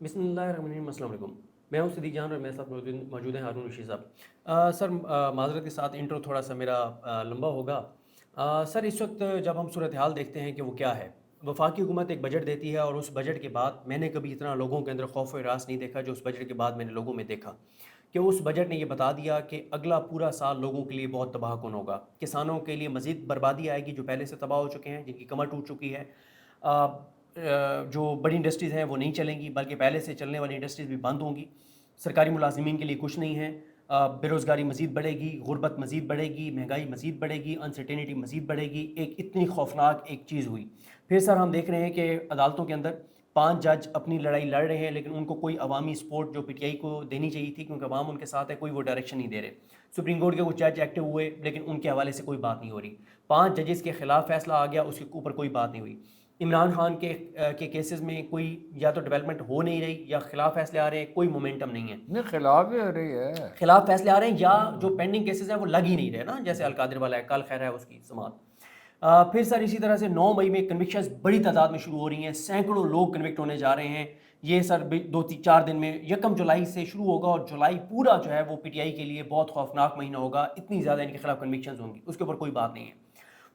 بسم اللہ الرحمن الرحیم. السلام علیکم. میں ہوں صدیق جان اور میرے ساتھ موجود ہیں ہارون رشید صاحب. سر معذرت کے ساتھ انٹرو تھوڑا سا میرا لمبا ہوگا. سر اس وقت جب ہم صورتحال دیکھتے ہیں کہ وہ کیا ہے، وفاقی حکومت ایک بجٹ دیتی ہے اور اس بجٹ کے بعد میں نے کبھی اتنا لوگوں کے اندر خوف و ہراس نہیں دیکھا جو اس بجٹ کے بعد میں نے لوگوں میں دیکھا کہ اس بجٹ نے یہ بتا دیا کہ اگلا پورا سال لوگوں کے لیے بہت تباہ کن ہوگا. کسانوں کے لیے مزید بربادی آئے گی جو پہلے سے تباہ ہو چکے ہیں، جن کی کمر ٹوٹ چکی ہے. جو بڑی انڈسٹریز ہیں وہ نہیں چلیں گی، بلکہ پہلے سے چلنے والی انڈسٹریز بھی بند ہوں گی. سرکاری ملازمین کے لیے کچھ نہیں ہے. بے روزگاری مزید بڑھے گی، غربت مزید بڑھے گی، مہنگائی مزید بڑھے گی، انسرٹینٹی مزید بڑھے گی. ایک اتنی خوفناک ایک چیز ہوئی. پھر سر ہم دیکھ رہے ہیں کہ عدالتوں کے اندر 5 جج اپنی لڑائی لڑ رہے ہیں، لیکن ان کو کوئی عوامی سپورٹ جو پی ٹی آئی کو دینی چاہیے تھی، کیونکہ عوام ان کے ساتھ ہے، کوئی وہ ڈائریکشن نہیں دے رہے. سپریم کورٹ کے کچھ جج ایکٹیو ہوئے لیکن ان کے حوالے سے کوئی بات نہیں ہو رہی. 5 ججز کے خلاف فیصلہ آ گیا، اس کے اوپر کوئی بات نہیں ہوئی. عمران خان کے کیسز میں کوئی یا تو ڈیولپمنٹ ہو نہیں رہی یا خلاف فیصلے آ رہے ہیں، کوئی مومنٹم نہیں ہے. نہیں، خلاف ہی ہو رہی ہے. خلاف فیصلے آ رہے ہیں یا جو پینڈنگ کیسز ہیں وہ لگ ہی نہیں رہے نا، جیسے القادر والا ہے، کل خیر ہے اس کی سماعت. پھر سر اسی طرح سے 9 مئی میں کنوکشنز بڑی تعداد میں شروع ہو رہی ہیں، سینکڑوں لوگ کنوکٹ ہونے جا رہے ہیں. یہ سر 2-4 دن میں 1 جولائی سے شروع ہوگا اور جولائی پورا جو ہے وہ پی ٹی آئی کے لیے بہت خوفناک مہینہ ہوگا. اتنی زیادہ ان کے خلاف کنوکشنز ہوں گی، اس کے اوپر کوئی بات نہیں ہے.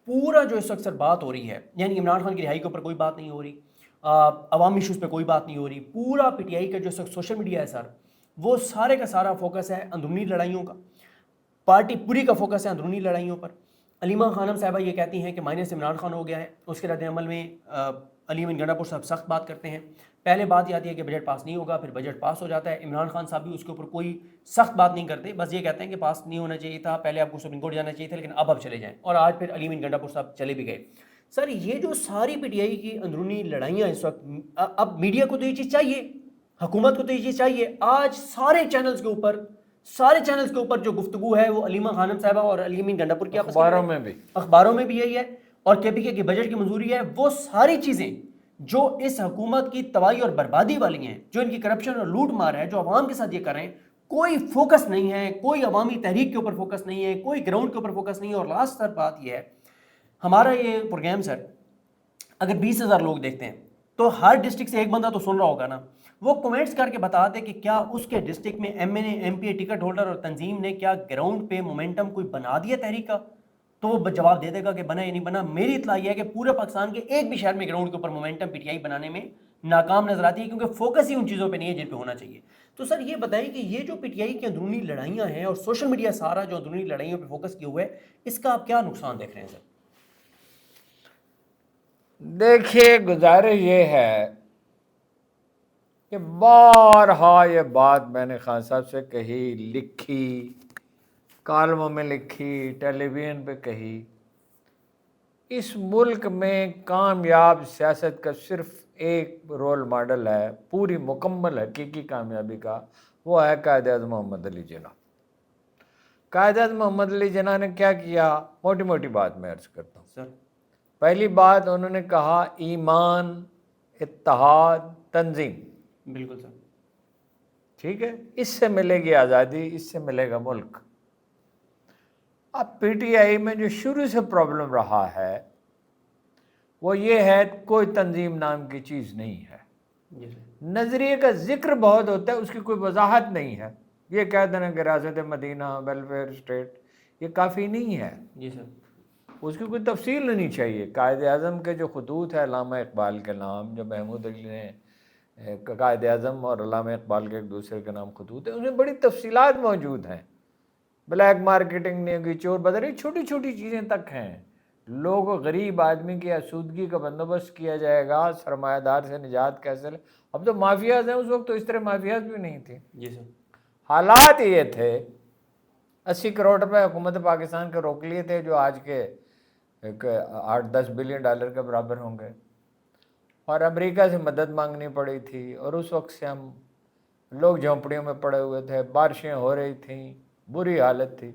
پورا جو اس وقت سر بات ہو رہی ہے، یعنی عمران خان کی رہائی کے اوپر کوئی بات نہیں ہو رہی، عوامی ایشوز پہ کوئی بات نہیں ہو رہی. پورا پی ٹی آئی کا جو اس وقت سوشل میڈیا ہے سر، وہ سارے کا سارا فوکس ہے اندرونی لڑائیوں کا. پارٹی پوری کا فوکس ہے اندرونی لڑائیوں پر. علیمہ خانم صاحبہ یہ کہتی ہیں کہ مائنس عمران خان ہو گیا ہے. اس کے رد عمل میں علی امین گنڈا پور صاحب سخت بات کرتے ہیں. پہلے بات یہ آتی ہے کہ بجٹ پاس نہیں ہوگا، پھر بجٹ پاس ہو جاتا ہے. عمران خان صاحب بھی اس کے اوپر کوئی سخت بات نہیں کرتے، بس یہ کہتے ہیں کہ پاس نہیں ہونا چاہیے تھا، پہلے آپ کو سپریم کورٹ جانا چاہیے تھا، لیکن اب چلے جائیں. اور آج پھر علی امین گنڈا پور صاحب چلے بھی گئے. سر یہ جو ساری پی ٹی آئی کی اندرونی لڑائیاں اس وقت، اب میڈیا کو تو یہ چیز چاہیے، حکومت کو تو یہ چیز چاہیے. آج سارے چینلز کے اوپر جو گفتگو ہے وہ علیمہ خانم صاحبہ اور علی امین گنڈا پور کی آپس کی اخباروں لڑائی. میں بھی اخباروں میں بھی یہی ہے، اور کے پی کے کی بجٹ کی منظوری ہے. وہ ساری چیزیں جو اس حکومت کی تباہی اور بربادی والی ہیں، جو ان کی کرپشن اور لوٹ مار ہے، جو عوام کے ساتھ یہ کر رہے ہیں، کوئی فوکس نہیں ہے. کوئی عوامی تحریک کے اوپر فوکس نہیں ہے، کوئی گراؤنڈ کے اوپر فوکس نہیں ہے. اور لاسٹ سر بات یہ ہے، ہمارا یہ پروگرام سر اگر 20,000 لوگ دیکھتے ہیں تو ہر ڈسٹرکٹ سے ایک بندہ تو سن رہا ہوگا نا. وہ کومنٹس کر کے بتا دے کہ کیا اس کے ڈسٹرکٹ میں ایم این اے، ایم پی اے، ٹکٹ ہولڈر اور تنظیم نے کیا گراؤنڈ پہ مومنٹم کوئی بنا دیا تحریک کا، تو وہ جواب دے دے گا کہ بنا یا نہیں بنا. میری اطلاع یہ ہے کہ پورے پاکستان کے ایک بھی شہر میں گراؤنڈ کے اوپر مومنٹم پی ٹی آئی بنانے میں ناکام نظر آتی ہے، کیونکہ فوکس ہی ان چیزوں پہ نہیں ہے جن پہ ہونا چاہیے. تو سر یہ بتائیں کہ یہ جو پی ٹی آئی کی اندرونی لڑائیاں ہیں اور سوشل میڈیا سارا جو اندرونی لڑائیوں پہ فوکس کیے ہوئے ہے، اس کا آپ کیا نقصان دیکھ رہے ہیں سر؟ دیکھیے، گزارش یہ ہے کہ بارہا یہ بات میں نے خان صاحب سے کہی، لکھی، کالموں میں لکھی، ٹیلی ویژن پہ کہی. اس ملک میں کامیاب سیاست کا صرف ایک رول ماڈل ہے پوری مکمل حقیقی کامیابی کا، وہ ہے قائد اعظم محمد علی جناح. قائد اعظم محمد علی جناح نے کیا کیا؟ موٹی موٹی بات میں عرض کرتا ہوں. سر پہلی بات انہوں نے کہا ایمان، اتحاد، تنظیم. بالکل سر. ٹھیک ہے، اس سے ملے گی آزادی، اس سے ملے گا ملک. اب پی ٹی آئی میں جو شروع سے پرابلم رہا ہے وہ یہ ہے کوئی تنظیم نام کی چیز نہیں ہے. جی سر. نظریے کا ذکر بہت ہوتا ہے، اس کی کوئی وضاحت نہیں ہے. یہ کہہ دینا کہ ریاست مدینہ، ویلفیئر اسٹیٹ، یہ کافی نہیں ہے. جی سر. اس کی کوئی تفصیل نہیں چاہیے. قائد اعظم کے جو خطوط ہے علامہ اقبال کے نام، جو محمود علی نے قائد اعظم اور علامہ اقبال کے ایک دوسرے کے نام خطوط ہیں، اس میں بڑی تفصیلات موجود ہیں. بلیک مارکیٹنگ نہیں ہوگی، چور بدری، چھوٹی چھوٹی چیزیں تک ہیں. لوگ غریب آدمی کی آسودگی کا بندوبست کیا جائے گا، سرمایہ دار سے نجات کیسے لے. اب تو مافیاز ہیں، اس وقت تو اس طرح مافیاز بھی نہیں تھی. جی سر. حالات یہ تھے، 80 کروڑ روپے حکومت پاکستان کے روک لیے تھے، جو آج کے 8-10 بلین ڈالر کے برابر ہوں گے، اور امریکہ سے مدد مانگنی پڑی تھی. اور اس وقت سے ہم لوگ جھونپڑیوں میں پڑے ہوئے تھے، بارشیں ہو رہی تھیں، بری حالت تھی.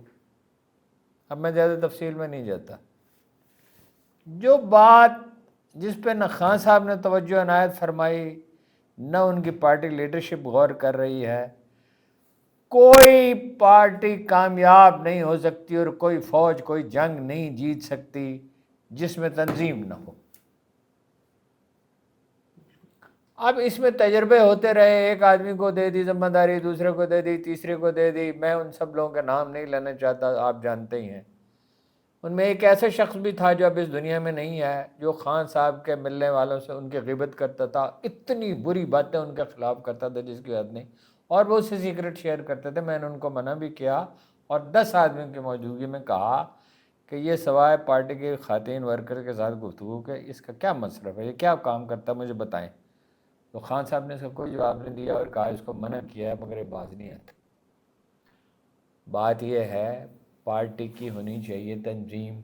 اب میں زیادہ تفصیل میں نہیں جاتا. جو بات جس پہ نہ خان صاحب نے توجہ عنایت فرمائی، نہ ان کی پارٹی لیڈرشپ غور کر رہی ہے، کوئی پارٹی کامیاب نہیں ہو سکتی اور کوئی فوج کوئی جنگ نہیں جیت سکتی جس میں تنظیم نہ ہو. اب اس میں تجربے ہوتے رہے، ایک آدمی کو دے دی ذمہ داری، دوسرے کو دے دی، تیسرے کو دے دی، میں ان سب لوگوں کا نام نہیں لینا چاہتا، آپ جانتے ہی ہیں۔ ان میں ایک ایسا شخص بھی تھا جو اب اس دنیا میں نہیں ہے، جو خان صاحب کے ملنے والوں سے ان کی غیبت کرتا تھا، اتنی بری باتیں ان کے خلاف کرتا تھا جس کی حد نہیں، اور وہ اس سے سیکرٹ شیئر کرتے تھے۔ میں نے ان کو منع بھی کیا اور 10 آدمیوں کی موجودگی میں کہا کہ یہ سوائے پارٹی کے خواتین ورکر کے ساتھ گفتگو کے اس کا کیا مصرف ہے، یہ کیا کام کرتا ہے، مجھے بتائیں۔ تو خان صاحب نے اس کا کوئی جواب نہیں دیا اور کہا اس کو منع کیا ہے مگر یہ باز نہیں آتا۔ بات یہ ہے پارٹی کی ہونی چاہیے تنظیم۔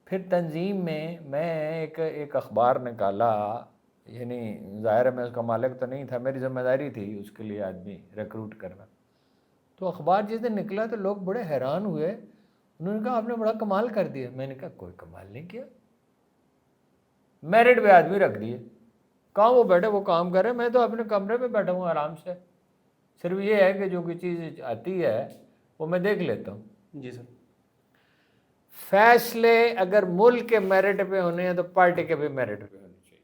پھر تنظیم میں ایک اخبار نکالا، یعنی ظاہر ہے میں اس کا مالک تو نہیں تھا، میری ذمہ داری تھی اس کے لیے آدمی ریکروٹ کرنا۔ تو اخبار جس دن نکلا تو لوگ بڑے حیران ہوئے، انہوں نے کہا آپ نے بڑا کمال کر دیا۔ میں نے کہا کوئی کمال نہیں کیا، میرٹ پہ آدمی رکھ دیے، کہاں وہ بیٹھے وہ کام کرے، میں تو اپنے کمرے میں بیٹھا ہوں آرام سے، صرف یہ ہے کہ جو کوئی چیز آتی ہے وہ میں دیکھ لیتا ہوں۔ جی سر۔ فیصلے اگر ملک کے میرٹ پہ ہونے ہیں تو پارٹی کے بھی میرٹ پہ ہونے چاہیے۔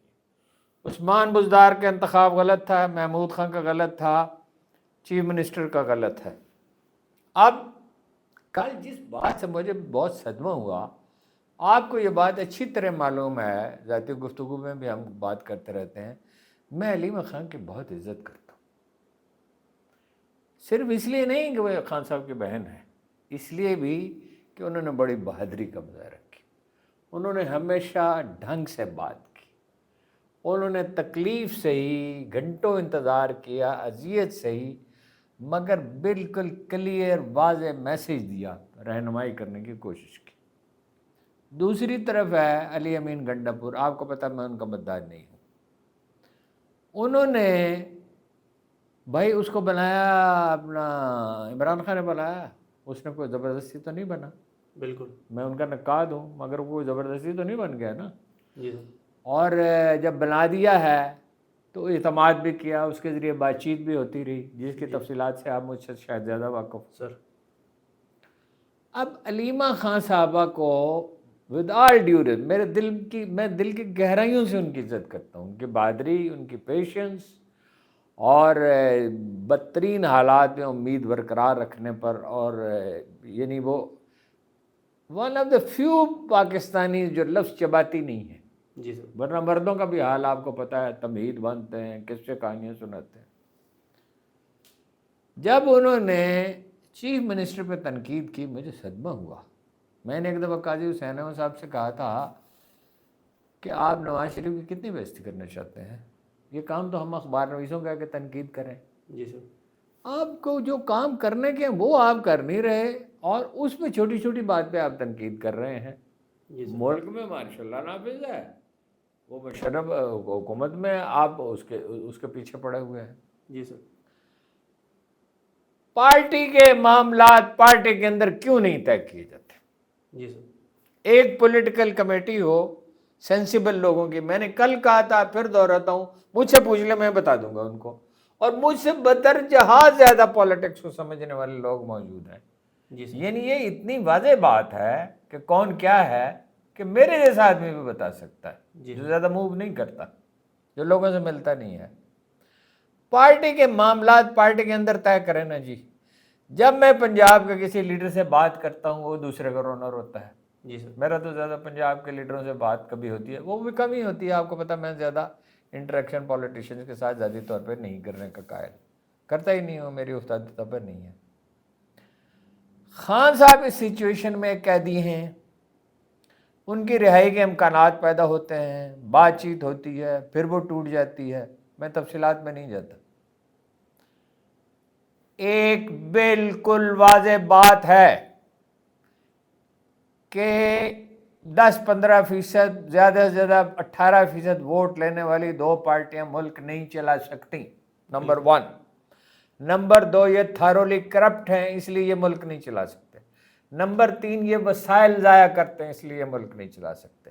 عثمان بزدار کا انتخاب غلط تھا، محمود خان کا غلط تھا، چیف منسٹر کا غلط ہے۔ اب کل جس بات سے مجھے بہت صدمہ ہوا، آپ کو یہ بات اچھی طرح معلوم ہے، ذاتی گفتگو میں بھی ہم بات کرتے رہتے ہیں، میں علیمہ خان کی بہت عزت کرتا ہوں، صرف اس لیے نہیں کہ وہ خان صاحب کی بہن ہے، اس لیے بھی کہ انہوں نے بڑی بہادری کا مظاہرہ کیا، انہوں نے ہمیشہ ڈھنگ سے بات کی، انہوں نے تکلیف سے ہی گھنٹوں انتظار کیا، اذیت سے ہی، مگر بالکل کلیئر واضح میسیج دیا، رہنمائی کرنے کی کوشش کی۔ دوسری طرف ہے علی امین گنڈا پور، آپ کو پتہ میں ان کا مداح نہیں ہوں، انہوں نے بھائی اس کو بنایا، اپنا عمران خان نے بنایا، اس نے کوئی زبردستی تو نہیں بنا، بالکل۔ میں ان کا نقاد ہوں مگر وہ کوئی زبردستی تو نہیں بن گیا نا۔ جی سر۔ اور جب بنا دیا ہے تو اعتماد بھی کیا، اس کے ذریعے بات چیت بھی ہوتی رہی، جس کی تفصیلات سے آپ مجھ سے شاید زیادہ واقف سر۔ اب علیمہ خان صاحبہ کو ود آل ڈیو میں دل کی گہرائیوں سے ان کی عزت کرتا ہوں، ان کی بہادری، ان کی پیشنس، اور بدترین حالات میں امید برقرار رکھنے پر، اور یعنی وہ one of the few Pakistani جو لفظ چباتی نہیں ہے، جی سر۔ ورنہ مردوں کا بھی حال آپ کو پتہ ہے، تمہید بنتے ہیں، کس سے کہانیاں سناتے ہیں۔ جب انہوں نے چیف منسٹر پہ تنقید کی مجھے صدمہ ہوا۔ میں نے ایک دفعہ قاضی حسین احمد صاحب سے کہا تھا کہ آپ نواز شریف کی کتنی بےعزتی کرنا چاہتے ہیں، یہ کام تو ہم اخبار نویسوں کا کہ تنقید کریں، جی سر۔ آپ کو جو کام کرنے کے وہ آپ کر نہیں رہے، اور اس میں چھوٹی چھوٹی بات پہ آپ تنقید کر رہے ہیں۔ جی سر۔ ملک میں ماشاءاللہ نافذ ہے، وہ مشرف حکومت میں آپ اس کے پیچھے پڑے ہوئے ہیں۔ جی سر۔ پارٹی کے معاملات پارٹی کے اندر کیوں نہیں طے کیے جاتے؟ جی سر۔ ایک پولیٹیکل کمیٹی ہو سینسیبل لوگوں کی، میں نے کل کہا تھا پھر دہراتا ہوں، مجھ سے پوچھ لیں میں بتا دوں گا ان کو، اور مجھ سے بدتر جہاز زیادہ پالیٹکس کو سمجھنے والے لوگ موجود ہیں۔ جی سر۔ یعنی یہ اتنی واضح بات ہے کہ کون کیا ہے کہ میرے جیسا آدمی بھی بتا سکتا ہے، جو زیادہ موو نہیں کرتا، جو لوگوں سے ملتا نہیں ہے۔ پارٹی کے معاملات پارٹی کے اندر طے کریں نا جی۔ جب میں پنجاب کے کسی لیڈر سے بات کرتا ہوں وہ دوسرے کا رونا روتا ہے، جی سر۔ میرا تو زیادہ پنجاب کے لیڈروں سے بات کبھی ہوتی ہے، وہ بھی کم ہی ہوتی ہے، آپ کو پتہ میں زیادہ انٹریکشن پولیٹیشنز کے ساتھ ذاتی طور پہ نہیں کرنے کا قائل، کرتا ہی نہیں ہوں، میری استادیت پر نہیں ہے۔ خان صاحب اس سچویشن میں ایک قیدی ہیں، ان کی رہائی کے امکانات پیدا ہوتے ہیں، بات چیت ہوتی ہے، پھر وہ ٹوٹ جاتی ہے، میں تفصیلات میں نہیں جاتا۔ ایک بالکل واضح بات ہے کہ 10-15% زیادہ سے زیادہ 18% ووٹ لینے والی دو پارٹیاں ملک نہیں چلا سکتی، نمبر 1۔ نمبر 2، یہ تھارولی کرپٹ ہیں اس لیے یہ ملک نہیں چلا سکتے۔ نمبر 3، یہ وسائل ضائع کرتے ہیں اس لیے یہ ملک نہیں چلا سکتے۔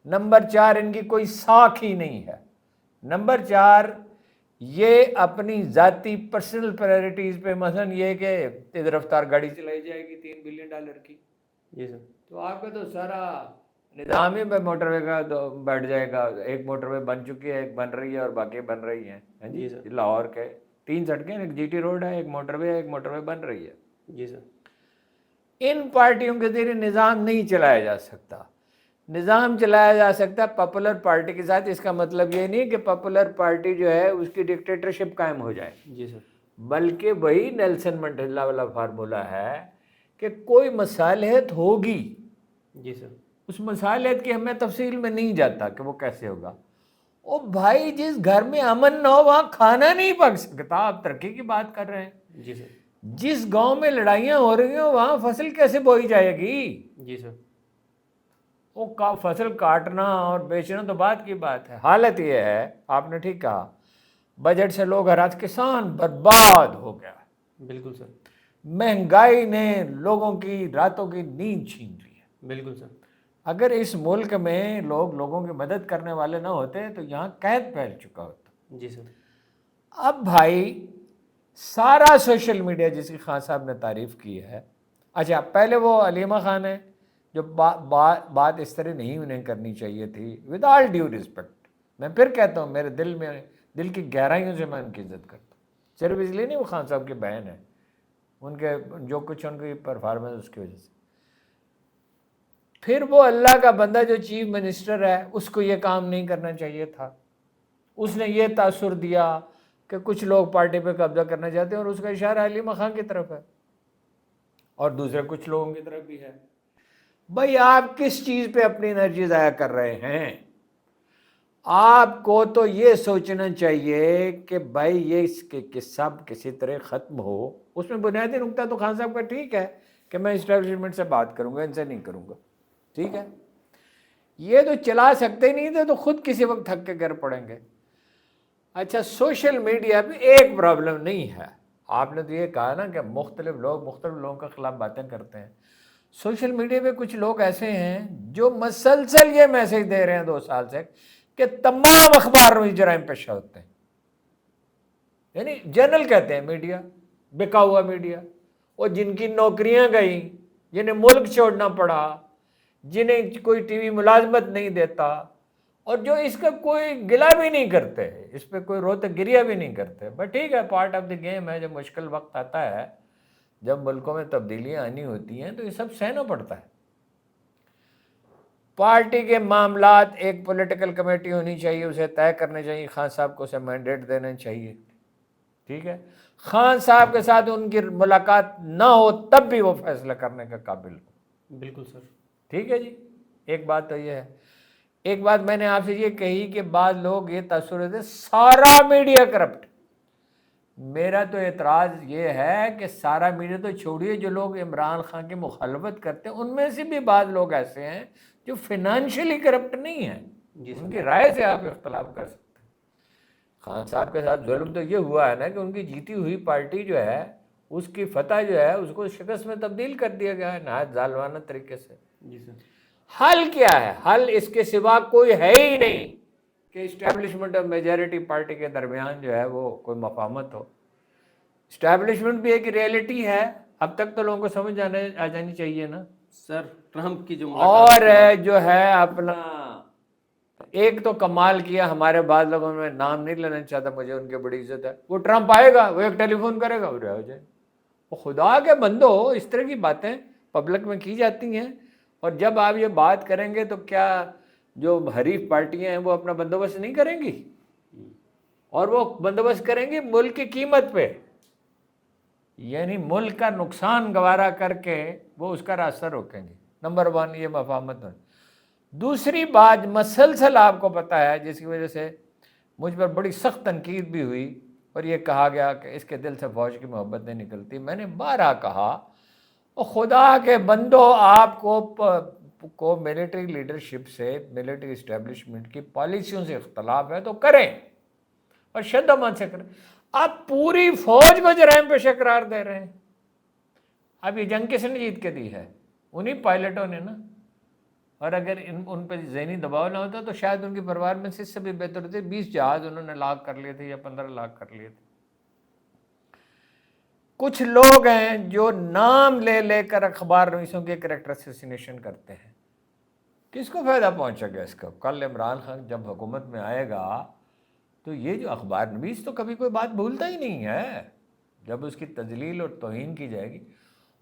نمبر 4، ان کی کوئی ساکھ ہی نہیں ہے۔ نمبر 4، یہ اپنی ذاتی پرسنل پرائرٹیز پہ، مثلا یہ کہ تیز رفتار گاڑی چلائی جائے گی $3 بلین کی، جی سر۔ تو آپ کا تو سارا نظام ہی موٹر وے کا بیٹھ جائے گا. ایک موٹر وے بن چکی ہے, ایک بن رہی ہے اور باقی بن رہی ہیں. ہاں جی, جی سر. لاہور کے 3 سڑکیں, ایک جی ٹی روڈ ہے, ایک موٹر وے ہے, ایک موٹر وے بن رہی ہے. جی سر. ان پارٹیوں کے ذریعے نظام نہیں چلایا جا سکتا. نظام چلایا جا سکتا ہے پاپولر پارٹی کے ساتھ. اس کا مطلب یہ نہیں کہ پاپولر پارٹی جو ہے اس کی ڈکٹیٹرشپ قائم ہو جائے, جی سر. بلکہ وہی نیلسن منڈیلا والا فارمولہ ہے کہ کوئی مصالحت ہوگی. جی سر. اس مصالحت کی میں تفصیل میں نہیں جاتا کہ وہ کیسے ہوگا. او بھائی, جس گھر میں امن نہ ہو وہاں کھانا نہیں پک سکتا. آپ ترقی کی بات کر رہے ہیں. جی سر. جس گاؤں میں لڑائیاں ہو رہی ہیں وہاں فصل کیسے بوئی جائے گی؟ جی سر. وہ فصل کاٹنا اور بیچنا تو بات کی بات ہے. حالت یہ ہے, آپ نے ٹھیک کہا, بجٹ سے لوگ ہر کسان برباد ہو گیا. بالکل سر. مہنگائی نے لوگوں کی راتوں کی نیند چھین لی ہے. بالکل سر. اگر اس ملک میں لوگوں کی مدد کرنے والے نہ ہوتے تو یہاں قحط پھیل چکا ہوتا. جی سر. اب بھائی سارا سوشل میڈیا جس کی خان صاحب نے تعریف کی ہے, اچھا پہلے وہ علیمہ خان ہے جو بات اس طرح نہیں انہیں کرنی چاہیے تھی. ود آل ڈیو رسپیکٹ, میں پھر کہتا ہوں, میرے دل کی گہرائیوں سے میں ان کی عزت کرتا ہوں. صرف اس لیے نہیں وہ خان صاحب کی بہن ہے, ان کے جو کچھ ان کی پرفارمنس اس کی وجہ سے. پھر وہ اللہ کا بندہ جو چیف منسٹر ہے اس کو یہ کام نہیں کرنا چاہیے تھا. اس نے یہ تاثر دیا کہ کچھ لوگ پارٹی پہ قبضہ کرنا چاہتے ہیں, اور اس کا اشارہ علیمہ خان کی طرف ہے اور دوسرے کچھ لوگوں کی طرف بھی ہے. بھائی آپ کس چیز پہ اپنی انرجی ضائع کر رہے ہیں؟ آپ کو تو یہ سوچنا چاہیے کہ بھائی یہ سب کسی طرح ختم ہو. اس میں بنیادی نقطہ تو خان صاحب کا ٹھیک ہے کہ میں اسٹیبلشمنٹ سے بات کروں گا, ان سے نہیں کروں گا, ٹھیک ہے. یہ تو چلا سکتے نہیں تھے تو خود کسی وقت تھک کے گر پڑیں گے. اچھا, سوشل میڈیا پہ ایک پرابلم نہیں ہے. آپ نے تو یہ کہا نا کہ مختلف لوگوں کے خلاف باتیں کرتے ہیں. سوشل میڈیا پہ کچھ لوگ ایسے ہیں جو مسلسل یہ میسج دے رہے ہیں 2 سال سے کہ تمام اخبار میں جرائم پیشہ ہوتے ہیں. یعنی جنرل کہتے ہیں میڈیا, بکا ہوا میڈیا. اور جن کی نوکریاں گئیں, جنہیں ملک چھوڑنا پڑا, جنہیں کوئی ٹی وی ملازمت نہیں دیتا, اور جو اس کا کوئی گلا بھی نہیں کرتے, اس پہ کوئی روتے گریا بھی نہیں کرتے. بٹ ٹھیک ہے, پارٹ آف دی گیم ہے. جب مشکل وقت آتا ہے, جب ملکوں میں تبدیلیاں آنی ہوتی ہیں تو یہ سب سہنا پڑتا ہے. پارٹی کے معاملات ایک پولیٹیکل کمیٹی ہونی چاہیے, اسے طے کرنے چاہیے, خان صاحب کو اسے مینڈیٹ دینا چاہیے, ٹھیک ہے. خان صاحب کے ساتھ ان کی ملاقات نہ ہو تب بھی وہ فیصلہ کرنے کا قابل ہو. بالکل سر. ٹھیک ہے جی. ایک بات تو یہ ہے. ایک بات میں نے آپ سے یہ کہی کہ بعض لوگ یہ تاثر دیتے سارا میڈیا کرپٹ. میرا تو اعتراض یہ ہے کہ سارا میڈیا تو چھوڑیے, جو لوگ عمران خان کی مخالفت کرتے ہیں ان میں سے بھی بعض لوگ ایسے ہیں جو فائنینشلی کرپٹ نہیں ہیں. جی سر. ان کی رائے سے آپ اختلاف کر سکتے ہیں. خان صاحب کے ساتھ ظلم تو یہ ہوا ہے نا کہ ان کی جیتی ہوئی پارٹی جو ہے اس کی فتح جو ہے اس کو شکست میں تبدیل کر دیا گیا ہے نہایت ظالمانہ طریقے سے. جی سر. حل کیا ہے؟ حل اس کے سوا کوئی ہے ہی نہیں کہ اسٹیبلشمنٹ اور میجارٹی پارٹی کے درمیان جو ہے وہ کوئی مفاہمت ہو. اسٹیبلشمنٹ بھی ایک ریئلٹی ہے, اب تک تو لوگوں کو سمجھ آ جانی چاہیے نا سر. ٹرمپ کی جو اور جو ہے اپنا ایک تو کمال کیا, ہمارے بعض لوگوں میں نام نہیں لینا چاہتا, مجھے ان کی بڑی عزت ہے. وہ ٹرمپ آئے گا, وہ ایک ٹیلی فون کرے گا, وہ رہ جائے. وہ خدا کے بندو, اس طرح کی باتیں پبلک میں کی جاتی ہیں, اور جب آپ یہ بات کریں گے تو کیا جو حریف پارٹیاں ہیں وہ اپنا بندوبست نہیں کریں گی؟ اور وہ بندوبست کریں گی ملک کی قیمت پہ, یعنی ملک کا نقصان گوارا کر کے وہ اس کا راستہ روکیں گے. نمبر 1 یہ مفاہمت ہے. دوسری بات مسلسل آپ کو پتہ ہے جس کی وجہ سے مجھ پر بڑی سخت تنقید بھی ہوئی اور یہ کہا گیا کہ اس کے دل سے فوج کی محبت نہیں نکلتی. میں نے بارہا کہا, خدا کے بندو, آپ کو ملٹری لیڈرشپ سے, ملٹری اسٹیبلشمنٹ کی پالیسیوں سے اختلاف ہے تو کریں اور شدت سے کریں. آپ پوری فوج کو جرائم پیشہ قرار دے رہے ہیں. اب یہ جنگ کس نے جیت کے دی ہے؟ انہی پائلٹوں نے نا. اور اگر ان پہ ذہنی دباؤ نہ ہوتا تو شاید ان کی پرفارمنس اس سے بھی بہتر ہوتی. 20 جہاز انہوں نے لاک کر لیے تھے یا 15 لاک کر لیے تھے. کچھ لوگ ہیں جو نام لے لے کر اخبار نویسوں کے کریکٹر اسیسینیشن کرتے ہیں. کس کو فائدہ پہنچے گا اس کا؟ کل عمران خان جب حکومت میں آئے گا تو یہ جو اخبار نویس تو کبھی کوئی بات بھولتا ہی نہیں ہے، جب اس کی تذلیل اور توہین کی جائے گی،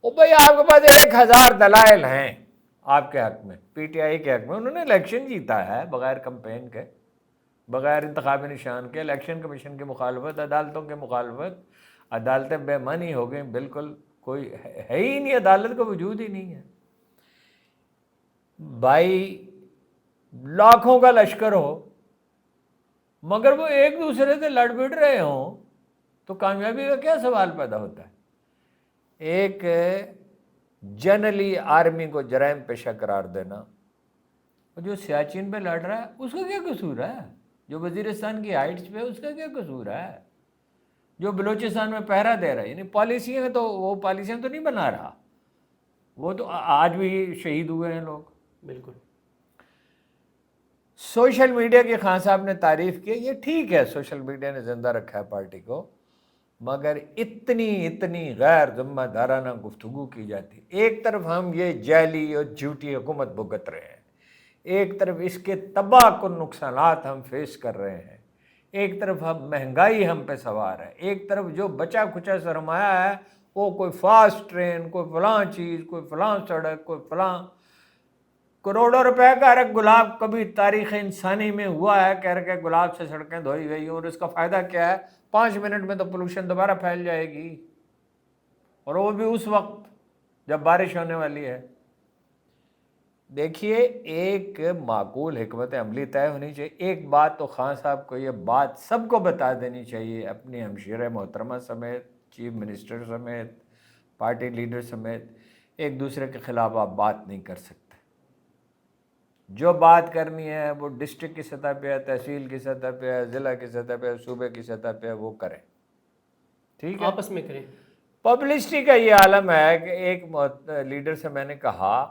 او بھائی آپ کے پاس 1000 دلائل ہیں آپ کے حق میں، پی ٹی آئی کے حق میں، انہوں نے الیکشن جیتا ہے بغیر کمپین کے، بغیر انتخابی نشان کے، الیکشن کمیشن کی مخالفت، عدالتوں کی مخالفت، عدالتیں بے معنی ہو گئیں، بالکل کوئی ہے ہی نہیں، عدالت کا وجود ہی نہیں ہے۔ بھائی لاکھوں کا لشکر ہو مگر وہ ایک دوسرے سے لڑ بھڑ رہے ہوں تو کامیابی کا کیا سوال پیدا ہوتا ہے؟ ایک جنرلی آرمی کو جرائم پیشہ قرار دینا، اور جو سیاچین پہ لڑ رہا ہے اس کا کیا قصور ہے؟ جو وزیرستان کی ہائٹس پہ اس کا کیا قصور ہے؟ جو بلوچستان میں پہرا دے رہا ہے، یعنی پالیسیاں تو وہ پالیسیاں تو نہیں بنا رہا، وہ تو آج بھی شہید ہوئے ہیں لوگ۔ بالکل سوشل میڈیا کی خان صاحب نے تعریف کی، یہ ٹھیک ہے، سوشل میڈیا نے زندہ رکھا ہے پارٹی کو، مگر اتنی غیر ذمہ دارانہ گفتگو کی جاتی۔ ایک طرف ہم یہ جعلی اور جھوٹی حکومت بھگت رہے ہیں، ایک طرف اس کے تباہ کن نقصانات ہم فیس کر رہے ہیں، ایک طرف ہم مہنگائی ہم پہ سوار ہے، ایک طرف جو بچا کھچا سرمایہ ہے وہ کوئی فاسٹ ٹرین، کوئی فلاں چیز، کوئی فلاں سڑک، کوئی فلاں کروڑوں روپے کا ایک گلاب کبھی تاریخ انسانی میں ہوا ہے کہہ رہے کہ گلاب سے سڑکیں دھوئی گئی اور اس کا فائدہ کیا ہے؟ 5 منٹ میں تو پولوشن دوبارہ پھیل جائے گی، اور وہ بھی اس وقت جب بارش ہونے والی ہے۔ دیکھیے ایک معقول حکمت عملی طے ہونی چاہیے۔ ایک بات تو خان صاحب کو یہ بات سب کو بتا دینی چاہیے، اپنی ہمشیرہ محترمہ سمیت، چیف منسٹر سمیت، پارٹی لیڈر سمیت، ایک دوسرے کے خلاف آپ بات نہیں کر سکتے۔ جو بات کرنی ہے وہ ڈسٹرکٹ کی سطح پہ ہے، تحصیل کی سطح پہ ہے، ضلع کی سطح پہ ہے، صوبے کی سطح پہ ہے، وہ کریں، ٹھیک ہے؟ آپس میں کریں۔ پبلسٹی کا یہ عالم ہے کہ ایک لیڈر سے میں نے کہا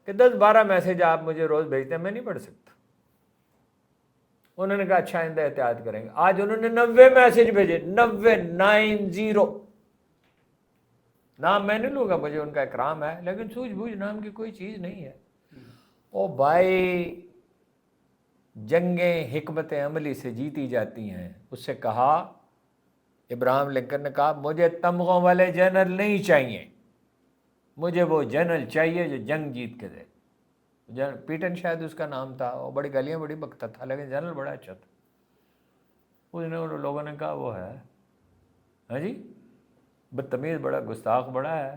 کہ 10-12 میسج آپ مجھے روز بھیجتے ہیں، میں نہیں پڑھ سکتا۔ انہوں نے کہا اچھا آئندہ احتیاط کریں گے۔ آج انہوں نے 90 میسج بھیجے، 90 نام میں نہیں لوں گا، مجھے ان کا اکرام ہے، لیکن سوجھ بوجھ نام کی کوئی چیز نہیں ہے۔ او بھائی جنگیں حکمت عملی سے جیتی جاتی ہیں۔ اس سے کہا، ابراہم لنکن نے کہا مجھے تمغوں والے جنرل نہیں چاہیے، مجھے وہ جنرل چاہیے جو جنگ جیت کے دے۔ پیٹن شاید اس کا نام تھا، وہ بڑی گلیاں بڑی بکتا تھا لیکن جنرل بڑا اچھا تھا۔ اس نے لوگوں نے کہا وہ ہے ہاں جی بدتمیز، بڑا گستاخ بڑا ہے،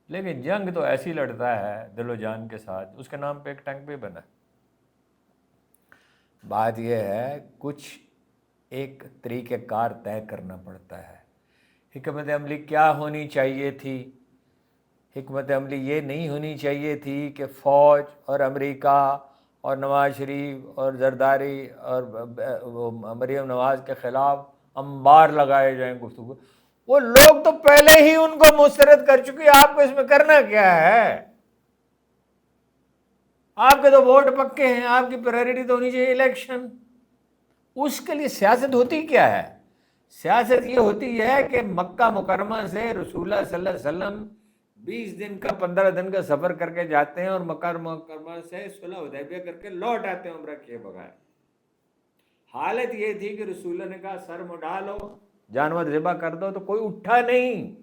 لیکن جنگ تو ایسی لڑتا ہے دل و جان کے ساتھ، اس کے نام پہ ایک ٹینک بھی بنا۔ بات یہ ہے کچھ ایک طریقہ کار طے کرنا پڑتا ہے۔ حکمت عملی کیا ہونی چاہیے تھی؟ حکمت عملی یہ نہیں ہونی چاہیے تھی کہ فوج اور امریکہ اور نواز شریف اور زرداری اور مریم نواز کے خلاف انبار لگائے جائیں گفتگو۔ وہ لوگ تو پہلے ہی ان کو مسترد کر چکے، آپ کو اس میں کرنا کیا ہے؟ آپ کے تو ووٹ پکے ہیں، آپ کی پرائرٹی تو ہونی چاہیے الیکشن۔ اس کے لیے سیاست ہوتی کیا ہے؟ سیاست یہ ہوتی ہے کہ مکہ مکرمہ سے رسول اللہ صلی اللہ علیہ وسلم 20 دن کا 15 دن کا سفر کر کے جاتے ہیں اور مکہ مکرمہ سے صلح حدیبیہ کر کے لوٹ آتے ہیں عمرہ کیے بغیر۔ حالت یہ تھی کہ رسول اللہ نے کہا سر مڈا لو، جانور ذبح کر دو، تو کوئی اٹھا نہیں۔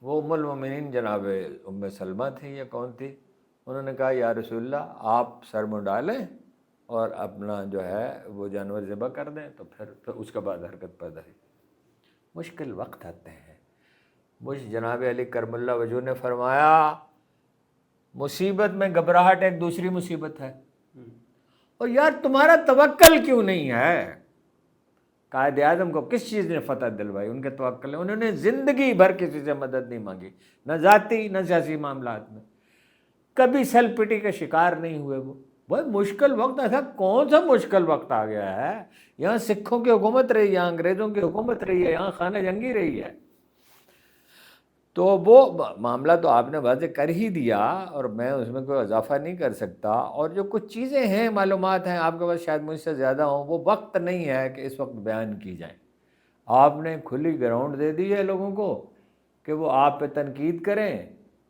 وہ ام المومنین جناب ام سلمہ تھی یا کون تھی، انہوں نے کہا یا رسول اللہ آپ سر مڈا لیں اور اپنا جو ہے وہ جانور ذبح کر دیں، تو پھر اس کے بعد حرکت پیدا ہوئی۔ مشکل وقت آتے ہیں۔ مجھ جناب علی کرم اللہ وجہ نے فرمایا مصیبت میں گھبراہٹ ایک دوسری مصیبت ہے، اور یار تمہارا توکل کیوں نہیں ہے؟ قائد اعظم کو کس چیز نے فتح دلوائی؟ ان کے توکل ہے، انہوں نے زندگی بھر کسی سے مدد نہیں مانگی، نہ ذاتی نہ سیاسی معاملات میں، کبھی سیلف پٹی کا شکار نہیں ہوئے۔ وہ بھائی مشکل وقت ایسا کون سا مشکل وقت آ گیا ہے؟ یہاں سکھوں کی حکومت رہی ہے، یہاں انگریزوں کی حکومت رہی ہے، یہاں خانہ جنگی رہی ہے، تو وہ معاملہ تو آپ نے واضح کر ہی دیا اور میں اس میں کوئی اضافہ نہیں کر سکتا۔ اور جو کچھ چیزیں ہیں، معلومات ہیں، آپ کے پاس شاید مجھ سے زیادہ ہوں، وہ وقت نہیں ہے کہ اس وقت بیان کی جائیں۔ آپ نے کھلی گراؤنڈ دے دی ہے لوگوں کو کہ وہ آپ پہ تنقید کریں،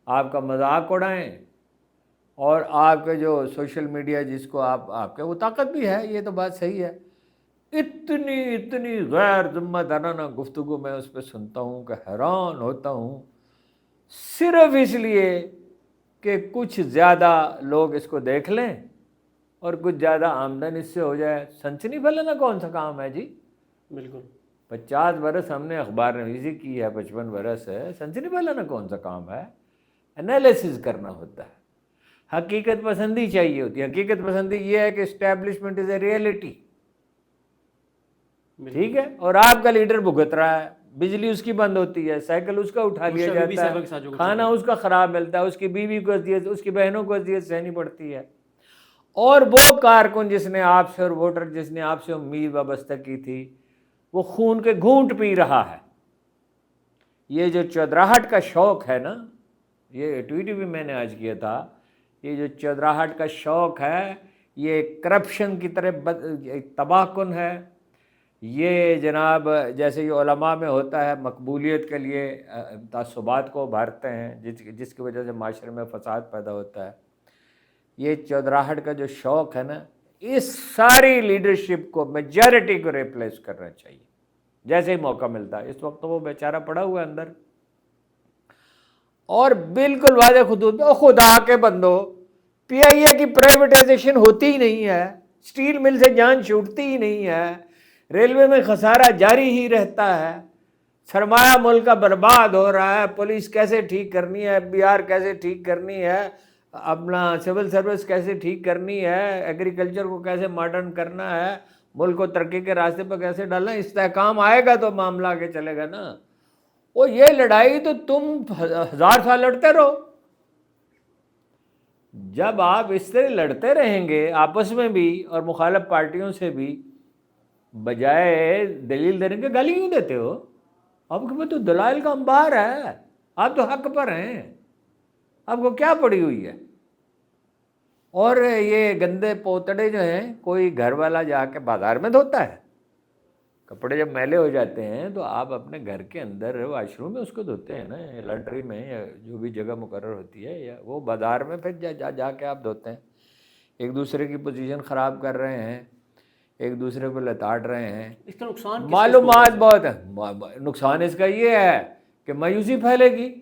آپ کا مذاق اڑائیں، اور آپ کے جو سوشل میڈیا جس کو آپ کے وہ طاقت بھی ہے، یہ تو بات صحیح ہے. اتنی غیر ذمہ دارانہ گفتگو میں اس پہ سنتا ہوں کہ حیران ہوتا ہوں، صرف اس لیے کہ کچھ زیادہ لوگ اس کو دیکھ لیں اور کچھ زیادہ آمدن اس سے ہو جائے. سنسنی پھیلانا کون سا کام ہے جی؟ بالکل. 50 برس ہم نے اخبار نویسی کی ہے، 55 برس ہے. سنسنی پھیلانا کون سا کام ہے؟ انالیسز کرنا ہوتا ہے، حقیقت پسندی چاہیے ہوتی ہے. حقیقت پسندی یہ ہے کہ اسٹیبلشمنٹ از اے ریئلٹی، ٹھیک ہے، اور آپ کا لیڈر بھگت رہا ہے، بجلی اس کی بند ہوتی ہے، سائیکل اس کا اٹھا لیا جاتا ہے، کھانا اس کا خراب ملتا ہے، اس کی بیوی کو اذیت، اس کی بہنوں کو اذیت سہنی پڑتی ہے. اور وہ کارکن جس نے آپ سے اور ووٹر جس نے آپ سے امید وابستہ کی تھی وہ خون کے گھونٹ پی رہا ہے. یہ جو چودراہٹ کا شوق ہے نا، یہ ٹویٹ بھی میں نے آج کیا تھا، یہ جو چودراہٹ کا شوق ہے یہ کرپشن کی طرف تباہ کن ہے. یہ جناب جیسے یہ علماء میں ہوتا ہے، مقبولیت کے لیے تعصبات کو ابھارتے ہیں جس کی وجہ سے معاشرے میں فساد پیدا ہوتا ہے. یہ چودراہٹ کا جو شوق ہے نا، اس ساری لیڈرشپ کو، میجارٹی کو ریپلیس کرنا چاہیے جیسے ہی موقع ملتا ہے. اس وقت تو وہ بیچارہ پڑا ہوا ہے اندر، اور بالکل واضح خطوط پہ خدا کے بندو، پی آئی اے کی پرائیویٹائزیشن ہوتی ہی نہیں ہے، اسٹیل مل سے جان چھوٹتی ہی نہیں ہے، ریلوے میں خسارہ جاری ہی رہتا ہے، سرمایہ ملک کا برباد ہو رہا ہے. پولیس کیسے ٹھیک کرنی ہے، FBR کیسے ٹھیک کرنی ہے، اپنا سول سروس کیسے ٹھیک کرنی ہے، ایگریکلچر کو کیسے ماڈرن کرنا ہے، ملک کو ترقی کے راستے پہ کیسے ڈالنا. استحکام آئے گا تو معاملہ آگے چلے گا نا. وہ یہ لڑائی تو تم 1000 سال لڑتے رہو. جب آپ اس طرح لڑتے رہیں گے آپس میں بھی اور مخالف پارٹیوں سے بھی، بجائے دلیل دینے کے گالی کیوں دیتے ہو؟ آپ کے پاس تو دلائل کا انبار ہے، آپ تو حق پر ہیں، آپ کو کیا پڑی ہوئی ہے؟ اور یہ گندے پوتڑے جو ہیں، کوئی گھر والا جا کے بازار میں دھوتا ہے؟ کپڑے جب میلے ہو جاتے ہیں تو آپ اپنے گھر کے اندر واش روم میں اس کو دھوتے ہیں نا، یا لانڈری میں، یا جو بھی جگہ مقرر ہوتی ہے، یا وہ بازار میں پھر جا کے آپ دھوتے ہیں. ایک دوسرے کی پوزیشن خراب کر رہے ہیں، ایک دوسرے کو لتاڑ رہے ہیں. اس کا نقصان معلومات بہت ہے. نقصان اس کا یہ ہے کہ مایوسی پھیلے گی.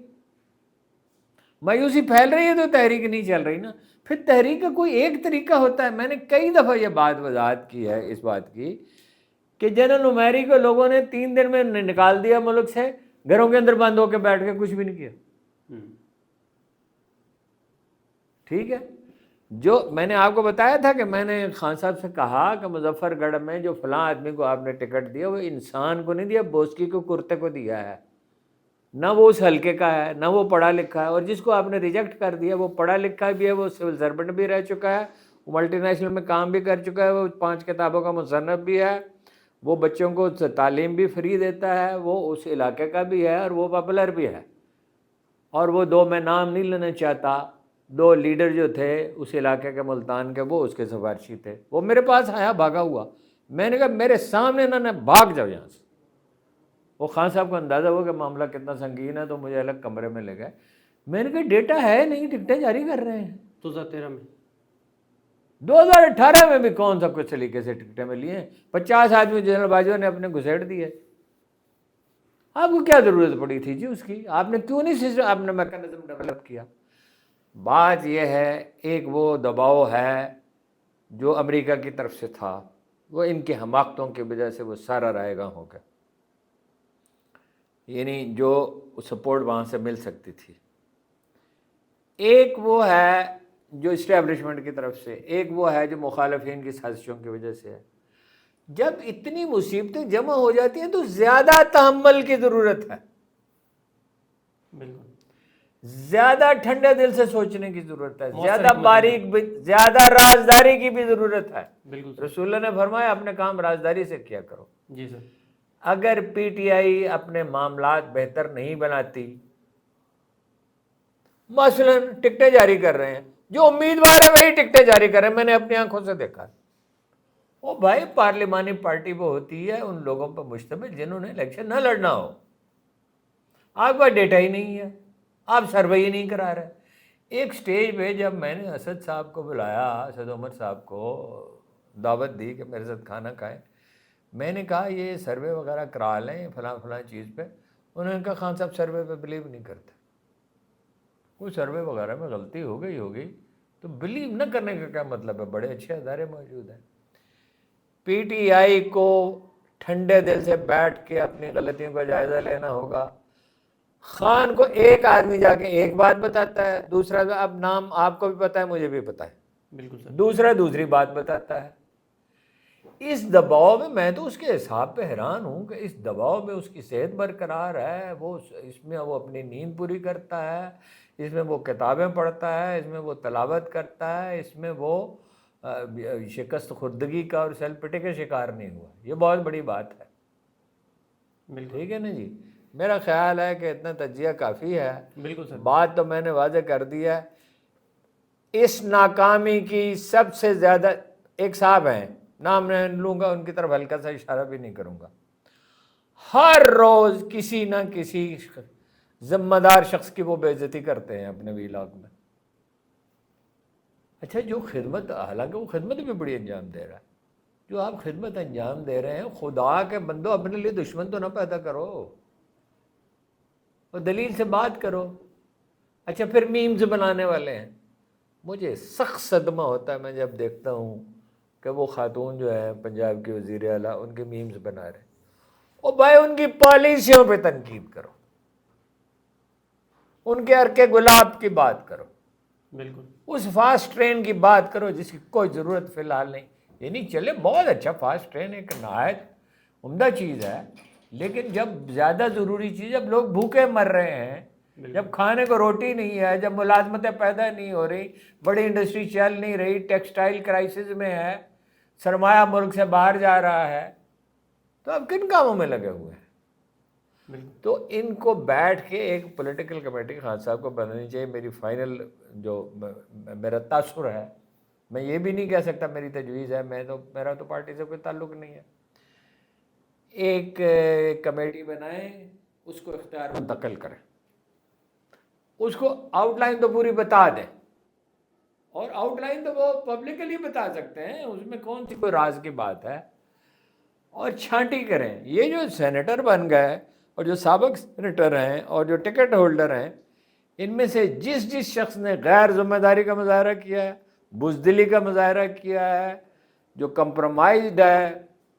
مایوسی پھیل رہی ہے تو تحریک نہیں چل رہی نا. پھر تحریک کا کوئی ایک طریقہ ہوتا ہے. میں نے کئی دفعہ یہ بات وضاحت کی ہے اس بات کی کہ جنرل عمیری کو لوگوں نے 3 دن میں نکال دیا ملک سے، گھروں کے اندر بند ہو کے بیٹھ کے کچھ بھی نہیں کیا. ٹھیک ہے، جو میں نے آپ کو بتایا تھا کہ میں نے خان صاحب سے کہا کہ مظفر گڑھ میں جو فلاں آدمی کو آپ نے ٹکٹ دیا وہ انسان کو نہیں دیا، بوسکی کو کرتے کو دیا ہے. نہ وہ اس حلقے کا ہے، نہ وہ پڑھا لکھا ہے. اور جس کو آپ نے ریجیکٹ کر دیا وہ پڑھا لکھا بھی ہے، وہ سول سرونٹ بھی رہ چکا ہے، وہ ملٹی نیشنل میں کام بھی کر چکا ہے، وہ 5 کتابوں کا مصنف بھی ہے، وہ بچوں کو تعلیم بھی فری دیتا ہے، وہ اس علاقے کا بھی ہے، اور وہ پاپولر بھی ہے. اور وہ 2 میں نام نہیں لینا چاہتا، 2 لیڈر جو تھے اس علاقے کے ملتان کے، وہ اس کے سفارشی تھے. وہ میرے پاس آیا بھاگا ہوا. میں نے کہا میرے سامنے نہ بھاگ جاؤ یہاں سے. وہ خان صاحب کو اندازہ ہوا کہ معاملہ کتنا سنگین ہے، تو مجھے الگ کمرے میں لے گئے. میں نے کہا ڈیٹا ہے نہیں، ٹکٹیں جاری کر رہے ہیں. 2013 میں 2018 میں بھی کون سا کچھ طریقے سے ٹکٹیں ملی ہیں. 50 آدمی جنرل باجوہ نے اپنے گھسیٹ دیے. آپ کو کیا ضرورت پڑی تھی جی اس کی؟ آپ نے کیوں نہیں آپ نے میکانزم ڈیولپ کیا؟ بات یہ ہے، ایک وہ دباؤ ہے جو امریکہ کی طرف سے تھا، وہ ان کی حماقتوں کی وجہ سے وہ سارا رائے گاں ہو گیا. یعنی جو سپورٹ وہاں سے مل سکتی تھی. ایک وہ ہے جو اسٹیبلشمنٹ کی طرف سے، ایک وہ ہے جو مخالفین کی سازشوں کی وجہ سے ہے. جب اتنی مصیبتیں جمع ہو جاتی ہیں تو زیادہ تحمل کی ضرورت ہے، بالکل زیادہ ٹھنڈے دل سے سوچنے کی ضرورت ہے، زیادہ باریک، زیادہ رازداری کی بھی ضرورت ہے. بالکل رسول اللہ نے فرمایا اپنے کام رازداری سے کیا کرو. جی سر. اگر پی ٹی آئی اپنے معاملات بہتر نہیں بناتی، مثلا ٹکٹیں جاری کر رہے ہیں، جو امیدوار ہے وہی ٹکٹیں جاری کر رہے ہیں، میں نے اپنی آنکھوں سے دیکھا. وہ بھائی پارلیمانی پارٹی وہ ہوتی ہے ان لوگوں پر مشتمل جنہوں نے الیکشن نہ لڑنا ہو. آپ کا ڈیٹا ہی نہیں ہے، آپ سروے ہی نہیں کرا رہے. ایک سٹیج پہ جب میں نے اسد صاحب کو بلایا، اسد عمر صاحب کو دعوت دی کہ میرے ساتھ کھانا کھائیں، میں نے کہا یہ سروے وغیرہ کرا لیں فلاں فلاں چیز پہ، انہوں نے کہا خان صاحب سروے پہ بلیو نہیں کرتے، کوئی سروے وغیرہ میں غلطی ہو گئی ہوگی تو بلیو نہ کرنے کا کیا مطلب ہے، بڑے اچھے ادارے موجود ہیں۔ پی ٹی آئی کو ٹھنڈے دل سے بیٹھ کے اپنی غلطیوں کا جائزہ لینا ہوگا۔ خان کو ایک آدمی جا کے ایک بات بتاتا ہے، دوسرا اب نام آپ کو بھی پتہ ہے مجھے بھی پتہ ہے، بالکل سر، دوسرا دوسری بات بتاتا ہے۔ اس دباؤ میں تو اس کے حساب پہ حیران ہوں کہ اس دباؤ میں اس کی صحت برقرار ہے، وہ اس میں وہ اپنی نیند پوری کرتا ہے، اس میں وہ کتابیں پڑھتا ہے، اس میں وہ تلاوت کرتا ہے، اس میں وہ شکست خوردگی کا اور سیلف پٹی کا شکار نہیں ہوا، یہ بہت بڑی بات ہے۔ بالکل ٹھیک ہے نا جی، میرا خیال ہے کہ اتنا تجزیہ کافی ہے، بالکل سر، بات تو میں نے واضح کر دی ہے۔ اس ناکامی کی سب سے زیادہ ایک صاحب ہیں، نام میں لوں گا، ان کی طرف ہلکا سا اشارہ بھی نہیں کروں گا، ہر روز کسی نہ کسی ذمہ دار شخص کی وہ بے عزتی کرتے ہیں اپنے ویلاگ میں۔ اچھا جو خدمت، حالانکہ وہ خدمت بھی بڑی انجام دے رہا ہے، جو آپ خدمت انجام دے رہے ہیں، خدا کے بندو اپنے لیے دشمن تو نہ پیدا کرو اور دلیل سے بات کرو۔ اچھا پھر میمز بنانے والے ہیں، مجھے سخت صدمہ ہوتا ہے میں جب دیکھتا ہوں کہ وہ خاتون جو ہے پنجاب کی وزیر اعلیٰ، ان کے میمز بنا رہے ہیں۔ او بھائی ان کی پالیسیوں پہ تنقید کرو، ان کے عرق گلاب کی بات کرو، بالکل اس فاسٹ ٹرین کی بات کرو جس کی کوئی ضرورت فی الحال نہیں، یہ نہیں چلے بہت اچھا فاسٹ ٹرین ایک نہایت عمدہ چیز ہے، لیکن جب زیادہ ضروری چیز، جب لوگ بھوکے مر رہے ہیں، جب کھانے کو روٹی نہیں ہے، جب ملازمتیں پیدا نہیں ہو رہی، بڑی انڈسٹری چل نہیں رہی، ٹیکسٹائل کرائسس میں ہے، سرمایہ ملک سے باہر جا رہا ہے، تو اب کن کاموں میں لگے ہوئے ہیں؟ بالکل تو ان کو بیٹھ کے ایک پولیٹیکل کمیٹی خان صاحب کو بنانی چاہیے۔ میری فائنل جو میرا تاثر ہے، میں یہ بھی نہیں کہہ سکتا میری تجویز ہے، میرا تو پارٹی سے کوئی تعلق نہیں ہے، ایک کمیٹی بنائیں، اس کو اختیار منتقل کریں، اس کو آؤٹ لائن تو پوری بتا دیں، اور آؤٹ لائن تو وہ پبلکلی بتا سکتے ہیں، اس میں کون سی کوئی راز کی بات ہے، اور چھانٹی کریں۔ یہ جو سینیٹر بن گئے اور جو سابق سینیٹر ہیں اور جو ٹکٹ ہولڈر ہیں، ان میں سے جس جس شخص نے غیر ذمہ داری کا مظاہرہ کیا ہے، بزدلی کا مظاہرہ کیا ہے، جو کمپرومائزڈ ہے،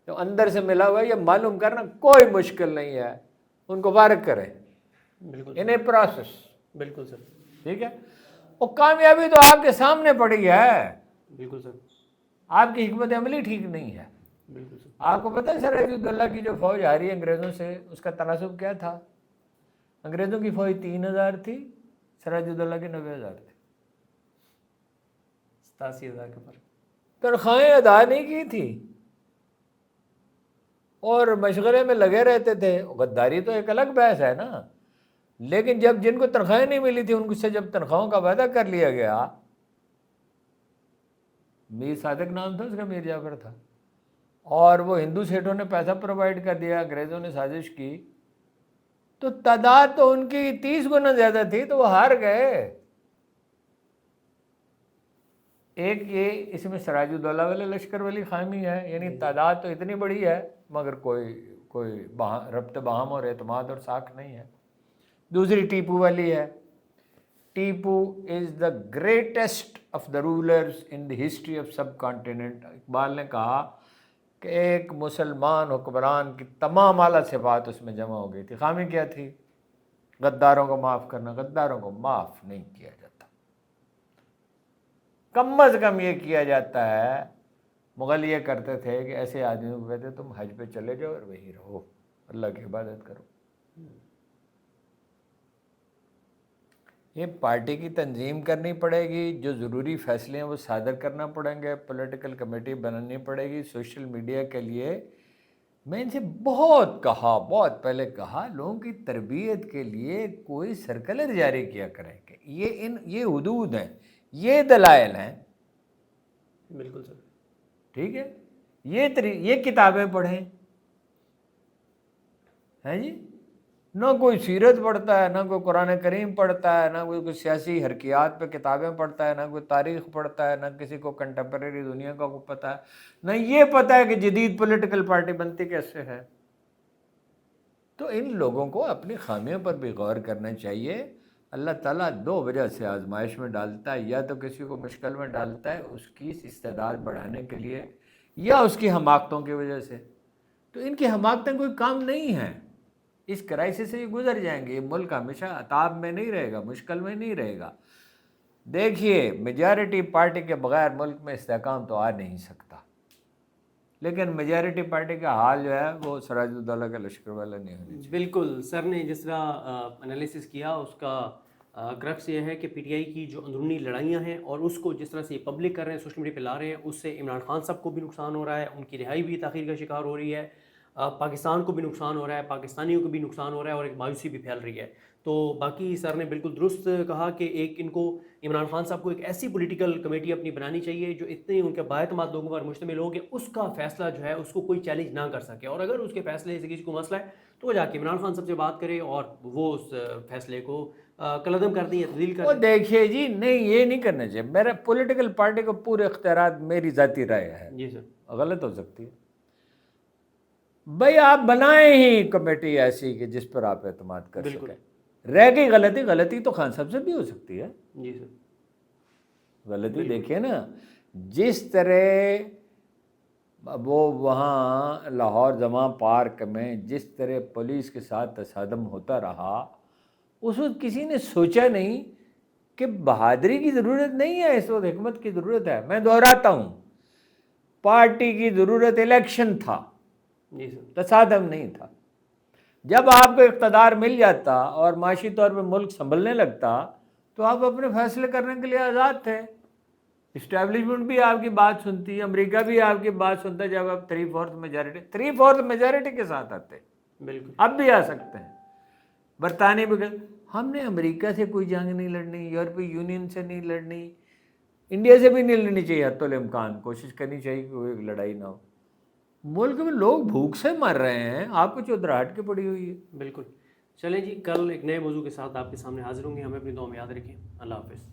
جو اندر سے ملا ہوا ہے، یہ معلوم کرنا کوئی مشکل نہیں ہے، ان کو فارغ کریں، بالکل انہیں پروسیس۔ بالکل سر، ٹھیک ہے، اور کامیابی تو آپ کے سامنے پڑی ہے، بالکل سر، آپ کی حکمت عملی ٹھیک نہیں ہے۔ بالکل سر، آپ کو پتہ ہے سر عزیز اللہ کی جو فوج آ رہی ہے انگریزوں سے، اس کا تناسب کیا تھا؟ انگریزوں کی فوج 3000 تھی، سراج الدولہ کی 90,000 تھی، 87,000 کے پر، تنخواہیں ادا نہیں کی تھی اور مشغلے میں لگے رہتے تھے۔ غداری تو ایک الگ بحث ہے نا، لیکن جب جن کو تنخواہیں نہیں ملی تھی ان سے جب تنخواہوں کا وعدہ کر لیا گیا، میر صادق نام تھا اس کا، میر جعفر تھا، اور وہ ہندو سیٹوں نے پیسہ پرووائڈ کر دیا، انگریزوں نے سازش کی، تو تعداد تو ان کی 30 گنا زیادہ تھی، تو وہ ہار گئے۔ ایک یہ اس میں سراج الدولہ والے لشکر والی خامی ہے، یعنی تعداد تو اتنی بڑی ہے مگر کوئی ربط باہم اور اعتماد اور ساکھ نہیں ہے۔ دوسری ٹیپو والی ہے، Tipu is the greatest of the rulers in the history of subcontinent. Iqbal نے کہا کہ ایک مسلمان حکمران کی تمام اعلیٰ صفات اس میں جمع ہو گئی تھی، خامی کیا تھی؟ غداروں کو معاف کرنا۔ غداروں کو معاف نہیں کیا جاتا، کم از کم یہ کیا جاتا ہے، مغل یہ کرتے تھے کہ ایسے آدمیوں کو کہتے تم حج پہ چلے جاؤ اور وہیں رہو، اللہ کی عبادت کرو۔ یہ پارٹی کی تنظیم کرنی پڑے گی، جو ضروری فیصلے ہیں وہ صادر کرنا پڑیں گے، پولیٹیکل کمیٹی بنانی پڑے گی۔ سوشل میڈیا کے لیے میں ان سے بہت بہت پہلے کہا، لوگوں کی تربیت کے لیے کوئی سرکلر جاری کیا کریں کہ یہ حدود ہیں، یہ دلائل ہیں، بالکل سر، ٹھیک ہے، یہ کتابیں پڑھیں، ہیں جی، نہ کوئی سیرت پڑھتا ہے، نہ کوئی قرآن کریم پڑھتا ہے، نہ کوئی سیاسی حرکیات پہ کتابیں پڑھتا ہے، نہ کوئی تاریخ پڑھتا ہے، نہ کسی کو کنٹمپریری دنیا کا کو پتہ ہے، نہ یہ پتہ ہے کہ جدید پولیٹیکل پارٹی بنتی کیسے ہے۔ تو ان لوگوں کو اپنی خامیوں پر بھی غور کرنا چاہیے۔ اللہ تعالیٰ دو وجہ سے آزمائش میں ڈالتا ہے، یا تو کسی کو مشکل میں ڈالتا ہے اس کی استعداد بڑھانے کے لیے، یا اس کی حماقتوں کی وجہ سے۔ تو ان کی حماقتیں کوئی کام نہیں ہیں، اس کرائسس سے یہ گزر جائیں گے۔ یہ ملک ہمیشہ عطاب میں نہیں رہے گا، مشکل میں نہیں رہے گا۔ دیکھیے میجارٹی پارٹی کے بغیر ملک میں استحکام تو آ نہیں سکتا، لیکن میجارٹی پارٹی کا حال جو ہے وہ سراج الدولہ کا لشکر والا نہیں ہونا چاہیے۔ بالکل سر نے جس طرح انالیسس کیا، اس کا کرکس یہ ہے کہ پی ٹی آئی کی جو اندرونی لڑائیاں ہیں اور اس کو جس طرح سے یہ پبلک کر رہے ہیں، سوشل میڈیا پہ لا رہے ہیں، اس سے عمران خان صاحب کو بھی نقصان ہو رہا ہے، ان کی رہائی بھی تاخیر کا شکار ہو رہی ہے، پاکستان کو بھی نقصان ہو رہا ہے، پاکستانیوں کو بھی نقصان ہو رہا ہے، اور ایک مایوسی بھی پھیل رہی ہے۔ تو باقی سر نے بالکل درست کہا کہ ایک ان کو عمران خان صاحب کو ایک ایسی پولیٹیکل کمیٹی اپنی بنانی چاہیے جو اتنے ان کے بااعتماد لوگوں پر مشتمل ہو کہ اس کا فیصلہ جو ہے اس کو کوئی چیلنج نہ کر سکے، اور اگر اس کے فیصلے سے کسی کو مسئلہ ہے تو وہ جا کے عمران خان صاحب سے بات کرے اور وہ اس فیصلے کو کلعدم کر دیں یا تبدیل کر وہ دیں۔ دیکھیے جی، نہیں یہ نہیں کرنا چاہیے۔ میرا پولیٹیکل پارٹی کو پورے اختیارات، میری ذاتی رائے ہے، جی سر، غلط ہو سکتی ہے۔ بھائی آپ بنائیں ہی کمیٹی ایسی کہ جس پر آپ اعتماد کر بالکل، سکیں۔ رہ گئی غلطی تو خان صاحب سے بھی ہو سکتی ہے۔ جی سر، غلطی بالکل، دیکھیے نا، جس طرح وہ وہاں لاہور زماں پارک میں جس طرح پولیس کے ساتھ تصادم ہوتا رہا، اس وقت کسی نے سوچا نہیں کہ بہادری کی ضرورت نہیں ہے، اس وقت حکمت کی ضرورت ہے۔ میں دہراتا ہوں، پارٹی کی ضرورت الیکشن تھا، جی سر، تصادم نہیں تھا۔ جب آپ کو اقتدار مل جاتا اور معاشی طور پہ ملک سنبھلنے لگتا تو آپ اپنے فیصلے کرنے کے لیے آزاد تھے۔ اسٹیبلشمنٹ بھی آپ کی بات سنتی، امریکہ بھی آپ کی بات سنتا جب آپ 3/4 میجارٹی کے ساتھ آتے۔ بالکل، اب بھی آ سکتے ہیں۔ برطانیہ بھی ہم نے امریکہ سے کوئی جنگ نہیں لڑنی، یورپی یونین سے نہیں لڑنی، انڈیا سے بھی نہیں لڑنی چاہیے، حتی الامکان کوشش کرنی چاہیے کہ کوئی لڑائی نہ ہو۔ ملک میں لوگ بھوک سے مر رہے ہیں، آپ کو چودراہٹ کے پڑی ہوئی ہے۔ بالکل۔ چلیں جی، کل ایک نئے موضوع کے ساتھ آپ کے سامنے حاضر ہوں گے، ہمیں اپنی دعا میں یاد رکھیں۔ اللہ حافظ۔